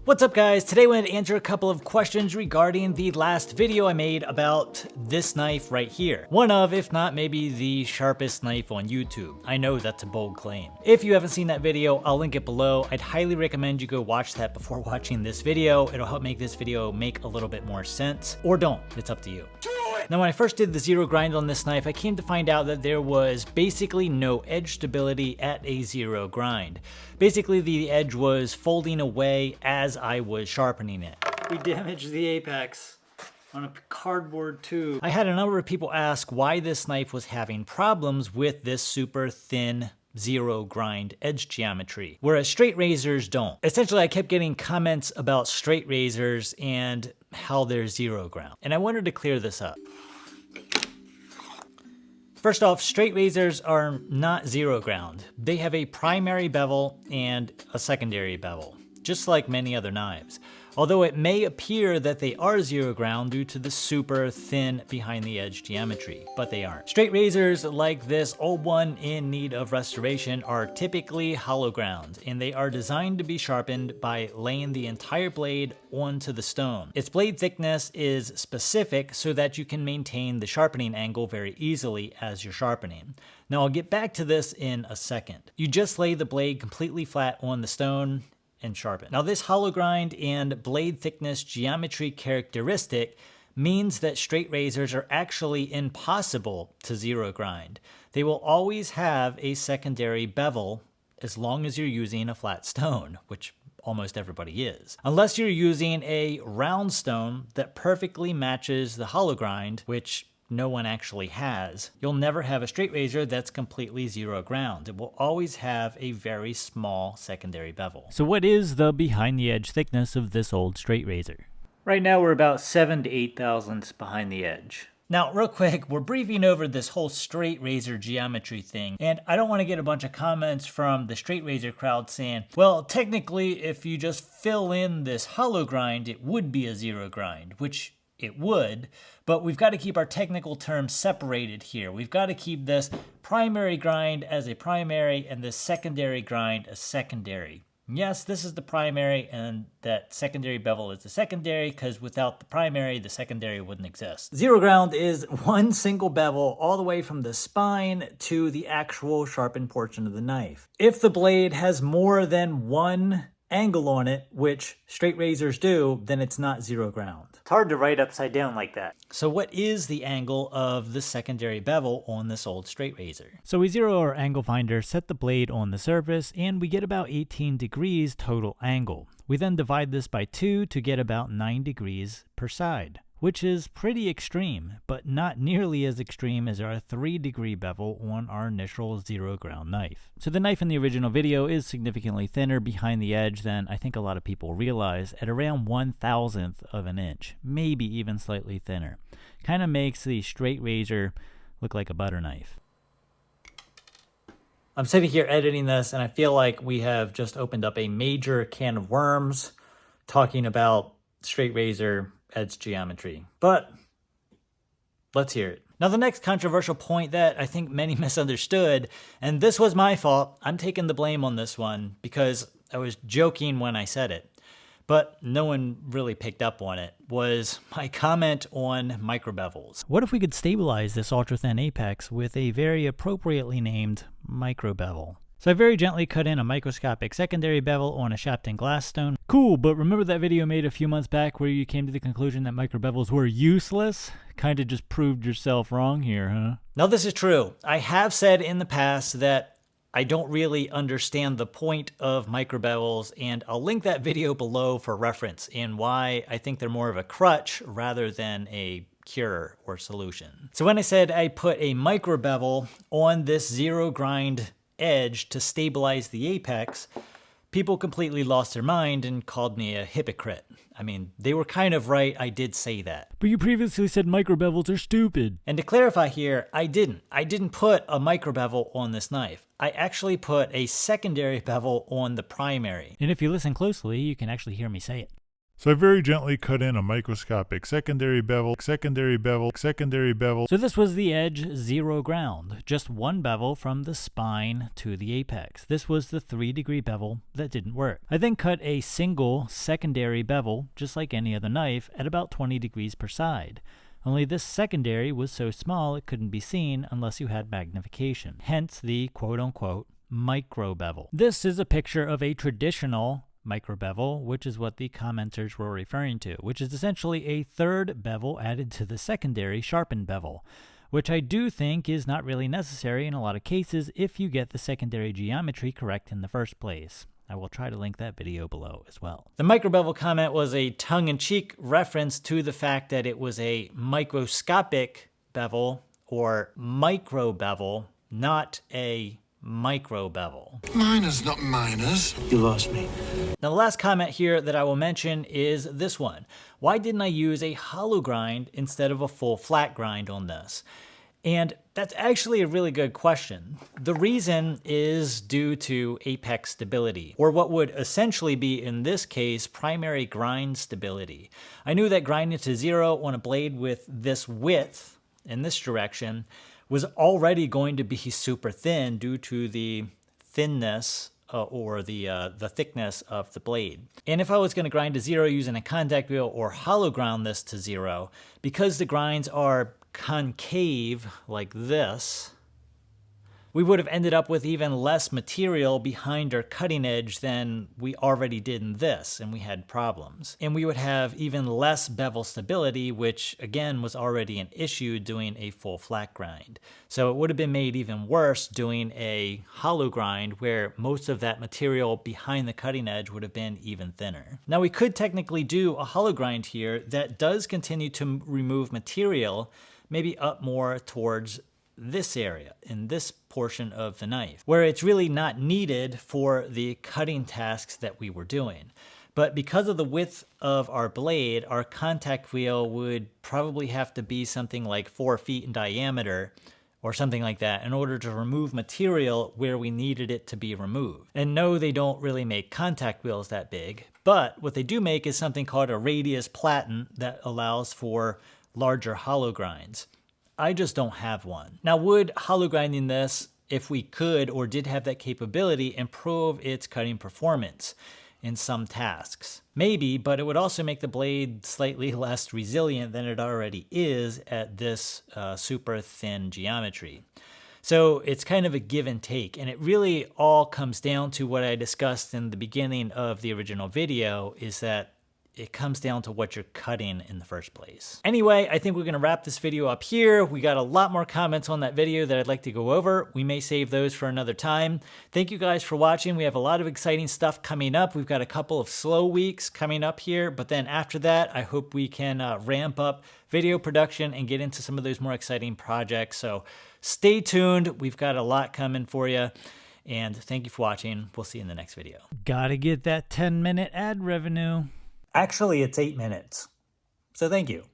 What's up guys? Today I wanted to answer a couple of questions regarding the last video I made about this knife right here. One of, if not maybe the sharpest knife on YouTube. I know that's a bold claim. If you haven't seen that video, I'll link it below. I'd highly recommend you go watch that before watching this video. It'll help make this video make a little bit more sense. Or don't, it's up to you. Now when I first did the zero grind on this knife, I came to find out that there was basically no edge stability at a zero grind. Basically the edge was folding away as I was sharpening it. We damaged the apex on a cardboard tube. I had a number of people ask why this knife was having problems with this super thin zero grind edge geometry, whereas straight razors don't. Essentially, I kept getting comments about straight razors and how they're zero ground, and I wanted to clear this up. First off, straight razors are not zero ground. They have a primary bevel and a secondary bevel, just like many other knives. Although it may appear that they are zero ground due to the super thin behind the edge geometry, but they aren't. Straight razors like this old one in need of restoration are typically hollow ground, and they are designed to be sharpened by laying the entire blade onto the stone. Its blade thickness is specific so that you can maintain the sharpening angle very easily as you're sharpening. Now I'll get back to this in a second. You just lay the blade completely flat on the stone and sharpen. Now this hollow grind and blade thickness geometry characteristic means that straight razors are actually impossible to zero grind. They will always have a secondary bevel as long as you're using a flat stone, which almost everybody is. Unless you're using a round stone that perfectly matches the hollow grind, which no one actually has, you'll never have a straight razor that's completely zero ground. It will always have a very small secondary bevel. So what is the behind the edge thickness of this old straight razor? Right now we're about 7 to 8 thousandths behind the edge. Now real quick, we're briefing over this whole straight razor geometry thing, and I don't want to get a bunch of comments from the straight razor crowd saying, well, technically if you just fill in this hollow grind, it would be a zero grind, which it would, but we've got to keep our technical terms separated here. We've got to keep this primary grind as a primary and this secondary grind a secondary. Yes, this is the primary and that secondary bevel is the secondary because without the primary, the secondary wouldn't exist. Zero ground is one single bevel all the way from the spine to the actual sharpened portion of the knife. If the blade has more than one angle on it, which straight razors do, then it's not zero ground. It's hard to write upside down like that. So what is the angle of the secondary bevel on this old straight razor? So we zero our angle finder, set the blade on the surface, and we get about 18 degrees total angle. We then divide this by 2 to get about 9 degrees per side, which is pretty extreme, but not nearly as extreme as our 3-degree bevel on our initial zero ground knife. So the knife in the original video is significantly thinner behind the edge than I think a lot of people realize, at around 1/1000th of an inch, maybe even slightly thinner. Kind of makes the straight razor look like a butter knife. I'm sitting here editing this and I feel like we have just opened up a major can of worms talking about straight razor edge geometry, but let's hear it. Now the next controversial point that I think many misunderstood, and this was my fault, I'm taking the blame on this one because I was joking when I said it, but no one really picked up on it, was my comment on micro bevels. What if we could stabilize this ultra thin apex with a very appropriately named micro bevel? So I very gently cut in a microscopic secondary bevel on a Sharpest glass stone. Cool, but remember that video made a few months back where you came to the conclusion that micro bevels were useless? Kinda just proved yourself wrong here, huh? Now this is true. I have said in the past that I don't really understand the point of micro bevels, and I'll link that video below for reference and why I think they're more of a crutch rather than a cure or solution. So when I said I put a micro bevel on this zero grind edge to stabilize the apex, people completely lost their mind and called me a hypocrite. I mean, they were kind of right, I did say that. But you previously said micro bevels are stupid. And to clarify here, I didn't put a micro bevel on this knife. I actually put a secondary bevel on the primary. And if you listen closely, you can actually hear me say it. So I very gently cut in a microscopic secondary bevel, secondary bevel, secondary bevel. So this was the edge 0 ground, just one bevel from the spine to the apex. This was the 3-degree bevel that didn't work. I then cut a single secondary bevel, just like any other knife, at about 20 degrees per side. Only this secondary was so small it couldn't be seen unless you had magnification, hence the quote-unquote micro bevel. This is a picture of a traditional micro bevel, which is what the commenters were referring to, which is essentially a third bevel added to the secondary sharpened bevel, which I do think is not really necessary in a lot of cases if you get the secondary geometry correct in the first place. I will try to link that video below as well. The micro bevel comment was a tongue-in-cheek reference to the fact that it was a microscopic bevel or micro bevel, not a micro bevel. Miners, not miners. You lost me. Now the last comment here that I will mention is this one. Why didn't I use a hollow grind instead of a full flat grind on this? And that's actually a really good question. The reason is due to apex stability, or what would essentially be in this case primary grind stability. I knew that grinding to 0 on a blade with this width in this direction was already going to be super thin due to the thinness or the thickness of the blade. And if I was going to grind to 0 using a contact wheel or hollow ground this to 0, because the grinds are concave like this, we would have ended up with even less material behind our cutting edge than we already did in this, and we had problems. And we would have even less bevel stability, which again was already an issue doing a full flat grind. So it would have been made even worse doing a hollow grind where most of that material behind the cutting edge would have been even thinner. Now we could technically do a hollow grind here that does continue to remove material, maybe up more towards this area, in this portion of the knife, where it's really not needed for the cutting tasks that we were doing. But because of the width of our blade, our contact wheel would probably have to be something like 4 feet in diameter or something like that in order to remove material where we needed it to be removed. And no, they don't really make contact wheels that big, but what they do make is something called a radius platen that allows for larger hollow grinds. I just don't have one. Now, would hollow grinding this, if we could or did have that capability, improve its cutting performance in some tasks? Maybe, but it would also make the blade slightly less resilient than it already is at this super thin geometry. So it's kind of a give and take, and it really all comes down to what I discussed in the beginning of the original video, is that it comes down to what you're cutting in the first place. Anyway, I think we're gonna wrap this video up here. We got a lot more comments on that video that I'd like to go over. We may save those for another time. Thank you guys for watching. We have a lot of exciting stuff coming up. We've got a couple of slow weeks coming up here, but then after that, I hope we can ramp up video production and get into some of those more exciting projects. So stay tuned. We've got a lot coming for you. And thank you for watching. We'll see you in the next video. Gotta get that 10-minute ad revenue. Actually, it's 8 minutes. So thank you.